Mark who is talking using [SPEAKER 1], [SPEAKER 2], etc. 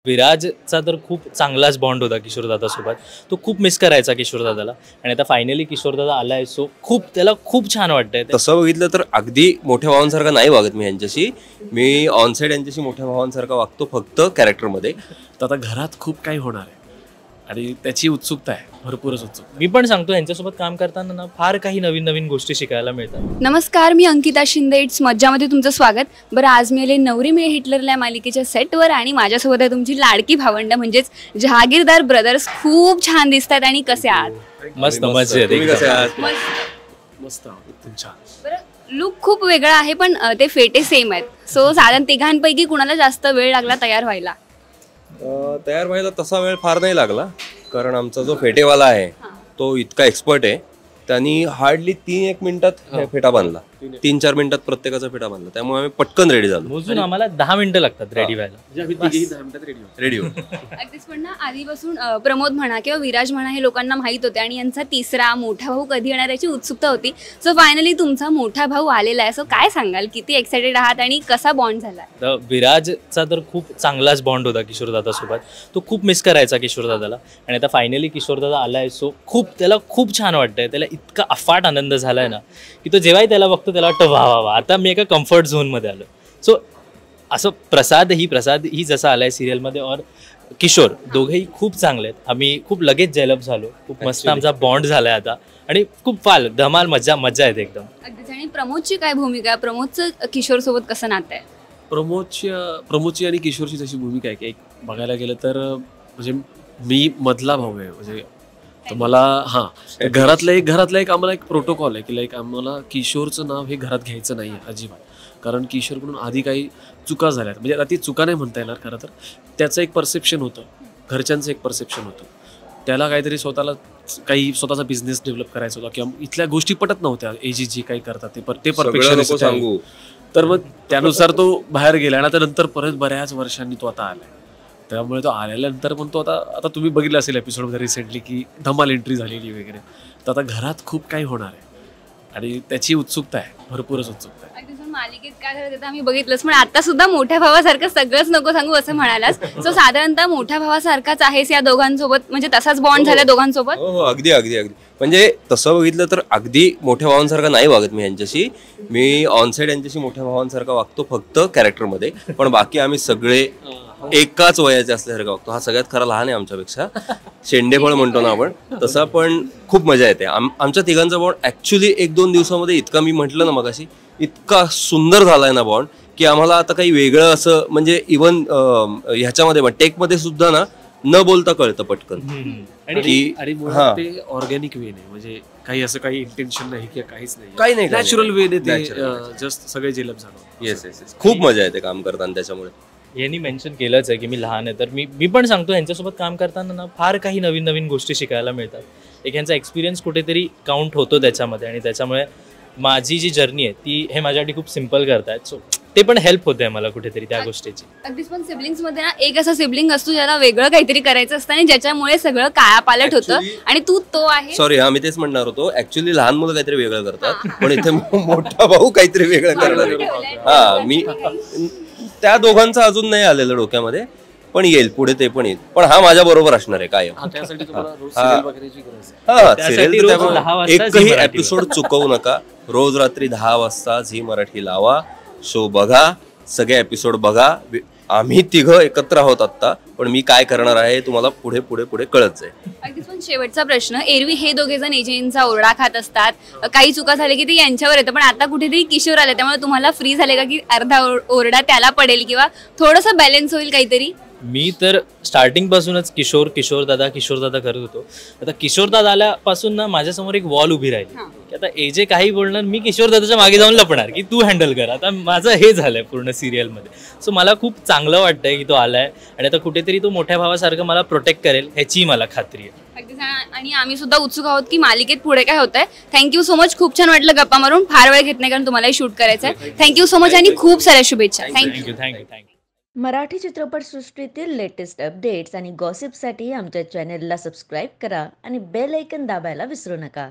[SPEAKER 1] विराजचा तर खूप चांगलाच बॉन्ड होता किशोरदादासोबत. तो खूप मिस करायचा किशोरदादाला आणि आता फायनली किशोरदादा आलाय, सो त्याला खूप छान वाटतंय.
[SPEAKER 2] तसं बघितलं तर अगदी मोठ्या भावांसारखा नाही वागत मी यांच्याशी. मी ऑनसाईड यांच्याशी मोठ्या भावांसारखा वागतो, फक्त कॅरेक्टरमध्ये.
[SPEAKER 3] तर आता घरात खूप काही होणार आहे आणि त्याची उत्सुकता आहे, भरपूरच उत्सुकता.
[SPEAKER 1] मी पण सांगतो यांच्यासोबत काम करताना ना फार काही नवीन नवीन गोष्टी शिकायला मिळतात.
[SPEAKER 4] नमस्कार, मी अंकिता शिंदे. इट्स मज्जामध्ये तुमचं स्वागत. बरं, आज मी आले नवरी मिळे हिटलरला मालिकेच्या सेटवर आणि माझ्यासोबत आहे तुमची लाडकी भावंड म्हणजेच जहागीरदार ब्रदर्स. खूप छान दिसत आहेत आणि कसे आहात?
[SPEAKER 1] मस्त मजेत.
[SPEAKER 3] मस्त छान.
[SPEAKER 4] बरं, लुक खूप वेगळा आहे पण ते फेटे सेम आहेत. सो साधारण तिघांपैकी कुणाला जास्त वेळ लागला तयार व्हायला?
[SPEAKER 2] तयार व्हायला तसा वेळ फार नाही लागला, कारण आमचा जो फेटेवाला आहे तो इतका एक्सपर्ट आहे. त्यांनी हार्डली 3-1 मिनिटात फेटा बांधला. 3-4 मिनिटात प्रत्येकाचा फेटा बांधला. त्यामुळे आम्ही पटकन रेडी झालो.
[SPEAKER 1] मोजून आम्हाला 10 मिनिटं लागतात रेडी व्हायला.
[SPEAKER 2] रेडी हो.
[SPEAKER 4] अगदीच. पण ना, आधीपासून प्रमोद म्हणा किंवा विराज म्हणा हे लोकांना माहित होते आणि यांचा तिसरा मोठा भाऊ कधी येणार याची उत्सुकता होती. सो फायनली तुमचा मोठा भाऊ आलेला आहे. सो काय सांगाल, किती एक्सायटेड आहात आणि कसा बॉन्ड झाला?
[SPEAKER 1] विराजचा तर खूप चांगलाच बॉन्ड होता किशोरदादासोबत. तो खूप मिस करायचा किशोरदादाला आणि आता फायनली किशोरदादा आलाय, सो त्याला खूप छान वाटतंय. त्याला इतका अफाट आनंद झालाय ना की तो जेव्हाही त्याला बघतो त्याला वाटतं वा वा वा, आता मी एका कम्फर्ट झोनमध्ये आलो. सो असं प्रसाद ही जसा आलाय सिरियलमध्ये और किशोर दोघेही खूप चांगले आहेत. आम्ही खूप लगेच जेलप झालो. खूप मस्त आमचा बॉन्ड झालाय आता आणि खूप धमाल मजा येते एकदम.
[SPEAKER 4] अगदीच. आणि प्रमोदची काय भूमिका आहे? प्रमोदचं किशोर सोबत कसं नातं आहे?
[SPEAKER 3] प्रमोदची आणि किशोरची जशी भूमिका आहे की एक बघायला गेलं तर म्हणजे मी मधला भाऊ आहे. म्हणजे तर मला घरातला एक आम्हाला एक प्रोटोकॉल आहे की लाईक आम्हाला किशोरचं नाव हे घरात घ्यायचं नाही आहे अजिबात. कारण किशोरकडून आधी काही चुका झाल्यात. म्हणजे आता ती चुका नाही म्हणता येणार. खरं तर त्याचं एक परसेप्शन होतं, घरच्यांचं एक परसेप्शन होतं. त्याला काहीतरी स्वतःचा बिझनेस डेव्हलप करायचा होता किंवा इथल्या गोष्टी पटत नव्हत्या. एजी जी काही करतात ते परफेक्शन
[SPEAKER 2] सांगू.
[SPEAKER 3] तर मग त्यानुसार तो बाहेर गेला आणि नंतर परत बऱ्याच वर्षांनी तो आता आलाय. त्यामुळे तो आल्यानंतर पण तो आता तुम्ही बघितलं असेल एपिसोडमध्ये रिसेंटली की धमाल एंट्री झालेली वगैरे. तर आता घरात खूप काही होणार आहे आणि त्याची उत्सुकता आहे, भरपूरच उत्सुकता आहे.
[SPEAKER 4] मालिकेत काय झालं ते आम्ही बघितलंच, पण आता सुद्धा मोठ्या भावासारखं सगळंच नको सांगू असं म्हणालास. सो साधारणतः मोठ्या भावासारखाच आहेस या दोघांसोबत, म्हणजे तसाच बॉन्ड झाला दोघांसोबत?
[SPEAKER 2] हो, अगदी अगदी अगदी. म्हणजे तसं बघितलं तर अगदी मोठ्या भावांसारखा नाही वागत मी यांच्याशी. मी ऑनसाईड यांच्याशी मोठ्या भावांसारखा वागतो, फक्त कॅरेक्टरमध्ये. पण बाकी आम्ही सगळे एकाच वयाचे असल्यासारखं वागतो. हा सगळ्यात खरा लहान आहे आमच्यापेक्षा, शेंडेफळ म्हणतो ना आपण तसा. पण खूप मजा येते. आमच्या तिघांचा बॉन्ड ऍक्च्युली 1-2 दिवसामध्ये इतका, मी म्हटलं ना मगाशी, इतका सुंदर झालाय ना बॉन्ड की आम्हाला आता काही वेगळं असं, म्हणजे इव्हन ह्याच्यामध्ये पण टेकमध्ये सुद्धा ना न बोलता कळतं पटकन.
[SPEAKER 3] आणि ते ऑर्गॅनिक वे नाही, म्हणजे काही असं काही इंटेन्शन नाही किंवा काही नाही, नॅचरल वे ते जस्ट सगळे जेलप झालं.
[SPEAKER 2] येस. खूप मजा येते काम करताना. त्याच्यामुळे
[SPEAKER 1] यांनी मेन्शन केलंच आहे की मी लहान आहे, तर मी पण सांगतो यांच्यासोबत काम करताना ना फार काही नवीन नवीन गोष्टी शिकायला मिळतात. एक यांचा एक्सपिरियन्स कुठेतरी काउंट होतो त्याच्यामध्ये आणि त्याच्यामुळे माझी जी जर्नी आहे ती हे माझ्यासाठी खूप सिम्पल करतायत. सो ते पण हेल्प होते मला कुठेतरी त्या गोष्टीची.
[SPEAKER 4] अगदीच. पण सिबलिंग्स मध्ये ना एक असा सिबलिंग असतो ज्याला वेगळं काहीतरी करायचं असतं आणि ज्याच्यामुळे सगळं कायापालट होतं आणि तो आहे.
[SPEAKER 2] सॉरी, मी तेच म्हणणार होतो. ऍक्च्युली लहान मुलं काहीतरी वेगळं करतात, पण इथे मोठा भाऊ काहीतरी वेगळं करणार. मी त्या दोघांचं अजून नाही आलेलं डोक्यामध्ये, पण येईल पुढे, ते पण येईल. पण हा माझ्या बरोबर असणार आहे कायम. एकही एपिसोड चुकवू नका. रोज रात्री 10 वाजता झी मराठी लावा, शो बघा, सगळे एपिसोड बघा. आम्ही तिघं एकत्र आहोत आता, पण मी काय करणार आहे तुम्हाला पुढे पुढे पुढे कळत जाईल.
[SPEAKER 4] अगदीच. पण शेवटचा प्रश्न, एरवी हे दोघे जण एजंटचा ओरडा खात असतात, काही चुका झाली की ते यांच्यावर येतं, पण आता कुठेतरी किशोर आले त्यामुळे तुम्हाला फ्री झाले का की अर्धा ओरडा त्याला पडेल किंवा थोडंसं बॅलन्स होईल काहीतरी?
[SPEAKER 1] मी तर स्टार्टिंग पासूनच किशोरदादा करत होतो. आता किशोरदादा आल्यापासून ना माझ्यासमोर एक वॉल उभी राहिली की आता एजे काही बोलणार, मी किशोरदादाच्या मागे जाऊन लपणार की तू हँडल कर. आता माझं हे झालंय पूर्ण सिरियलमध्ये. सो मला खूप चांगलं वाटतंय की तो आलाय आणि आता कुठेतरी तो मोठ्या भावासारखं मला प्रोटेक्ट करेल ह्याची मला खात्री आहे.
[SPEAKER 4] आणि आम्ही सुद्धा उत्सुक आहोत की मालिकेत पुढे काय होतंय. Thank you so much. खूप छान वाटलं गप्पा मारून. फार वेळ घेत नाही कारण तुम्हालाही शूट करायचं आहे. थँक्यू सो मच आणि खूप साऱ्या शुभेच्छा.
[SPEAKER 1] थँक्यू.
[SPEAKER 5] मराठी चित्रपटसृष्टीतील लेटेस्ट अपडेट्स आणि गॉसिपसाठी आमच्या चॅनेलला सबस्क्राईब करा आणि बेल आयकॉन दाबायला विसरू नका.